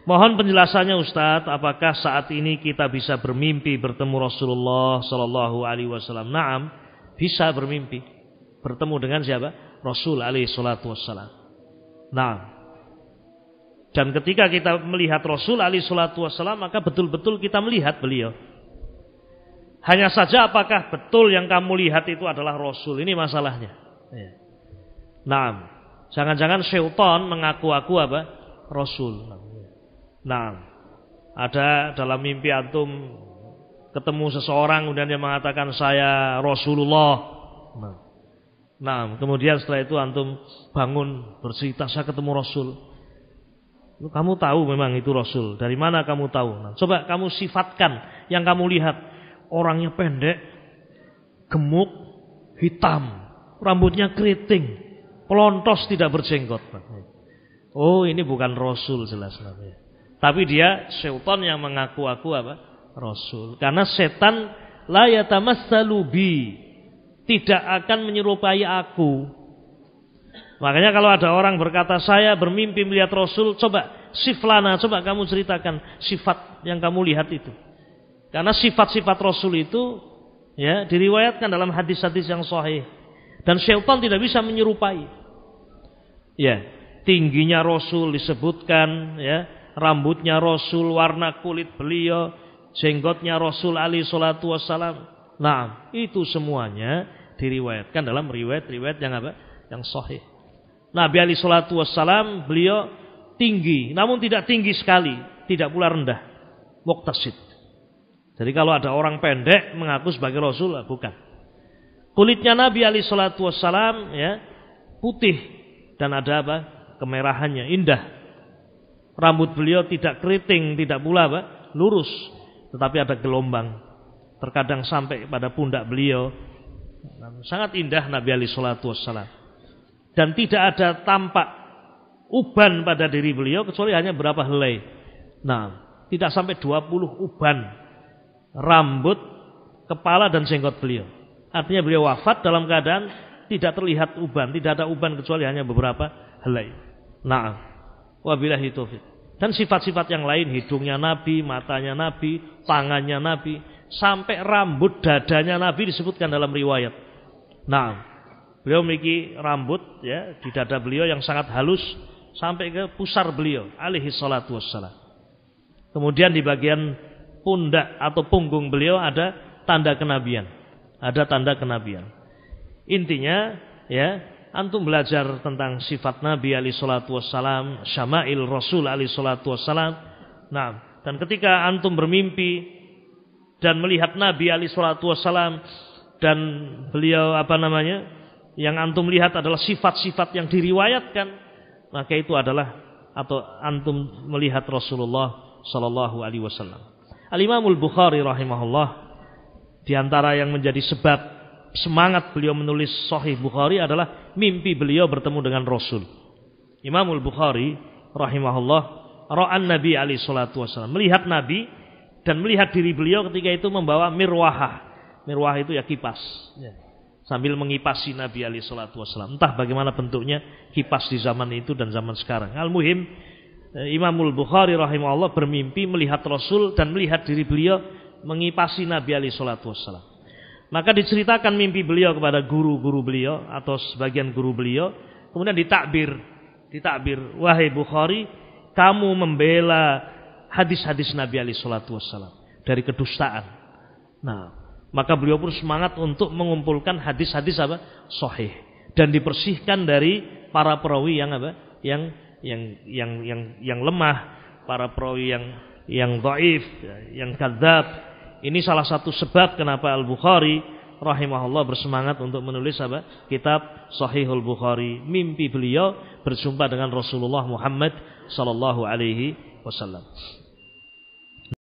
Mohon penjelasannya Ustadz, apakah saat ini kita bisa bermimpi bertemu Rasulullah Sallallahu Alaihi Wasallam? Naam, bisa bermimpi bertemu dengan siapa? Rasul Alaihi Salatu Wassalam. Naam. Dan ketika kita melihat Rasul Alaihi Salatu Wassalam, maka betul-betul kita melihat beliau. Hanya saja apakah betul yang kamu lihat itu adalah Rasul? Ini masalahnya. Naam. Jangan-jangan syaitan mengaku-aku apa? Rasul. Nah, ada dalam mimpi antum ketemu seseorang kemudian dia mengatakan saya Rasulullah. Nah, kemudian setelah itu antum bangun bercerita saya ketemu Rasul. Kamu tahu memang itu Rasul. Dari mana kamu tahu? Nah, coba kamu sifatkan yang kamu lihat. Orangnya pendek, gemuk, hitam, rambutnya keriting, pelontos tidak berjenggot. Oh, ini bukan Rasul jelas namanya. Tapi dia syaitan yang mengaku-aku apa? Rasul. Karena setan la yatamassalu bi, tidak akan menyerupai aku. Makanya kalau ada orang berkata saya bermimpi melihat Rasul, coba siflana, coba kamu ceritakan sifat yang kamu lihat itu. Karena sifat-sifat Rasul itu ya diriwayatkan dalam hadis-hadis yang sahih. Dan syaitan tidak bisa menyerupai. Ya, tingginya Rasul disebutkan ya. Rambutnya Rasul, warna kulit beliau, jenggotnya Rasul alaihi salatu wassalam. Nah, itu semuanya diriwayatkan dalam riwayat-riwayat yang apa? Yang sahih. Nabi alaihi salatu wassalam beliau tinggi, namun tidak tinggi sekali, tidak pula rendah. Muqtasid. Jadi kalau ada orang pendek mengaku sebagai Rasul, bukan. Kulitnya Nabi alaihi salatu wassalam ya, putih dan ada apa? Kemerahannya, indah. Rambut beliau tidak keriting, tidak pula apa? Lurus, tetapi ada gelombang. Terkadang sampai pada pundak beliau. Sangat indah Nabi alaihi salatu wassalam. Dan tidak ada tampak uban pada diri beliau kecuali hanya berapa helai. Nah, tidak sampai 20 uban rambut, kepala dan jenggot beliau. Artinya beliau wafat dalam keadaan tidak terlihat uban, tidak ada uban kecuali hanya beberapa helai. Nah, wabillahi taufik. Dan sifat-sifat yang lain, hidungnya Nabi, matanya Nabi, tangannya Nabi, sampai rambut dadanya Nabi disebutkan dalam riwayat. Nah, beliau memiliki rambut ya di dada beliau yang sangat halus sampai ke pusar beliau alaihi salatu wassalam. Kemudian di bagian pundak atau punggung beliau ada tanda kenabian. Ada tanda kenabian. Intinya ya, antum belajar tentang sifat Nabi alaihi salatu wassalam, syama'il Rasul alaihi salatu wassalam. Nah, dan ketika antum bermimpi dan melihat Nabi alaihi salatu wassalam dan beliau yang antum lihat adalah sifat-sifat yang diriwayatkan, maka itu adalah atau antum melihat Rasulullah sallallahu alaihi wasallam. Al-Imamul Bukhari rahimahullah, di antara yang menjadi sebab semangat beliau menulis Sahih Bukhari adalah mimpi beliau bertemu dengan Rasul. Imamul Bukhari rahimahullah ra'an Nabi alaihi salatu wasallam, melihat Nabi dan melihat diri beliau ketika itu membawa mirwahah. Mirwahah itu ya kipas. Ya. Sambil mengipasi Nabi alaihi salatu wasallam. Entah bagaimana bentuknya kipas di zaman itu dan zaman sekarang. Al-muhim Imamul Bukhari rahimahullah bermimpi melihat Rasul dan melihat diri beliau mengipasi Nabi alaihi salatu wasallam. Maka diceritakan mimpi beliau kepada guru-guru beliau atau sebagian guru beliau. Kemudian ditakbir, wahai Bukhari, kamu membela hadis-hadis Nabi alaihi salatu wassalam dari kedustaan. Nah, maka beliau pun semangat untuk mengumpulkan hadis-hadis apa? Sahih dan dibersihkan dari para perawi yang apa? Yang lemah, para perawi yang dhaif, yang kadzab. Ini salah satu sebab kenapa Al-Bukhari rahimahullah bersemangat untuk menulis apa? Kitab Sahihul Bukhari. Mimpi beliau berjumpa dengan Rasulullah Muhammad sallallahu alaihi wasallam.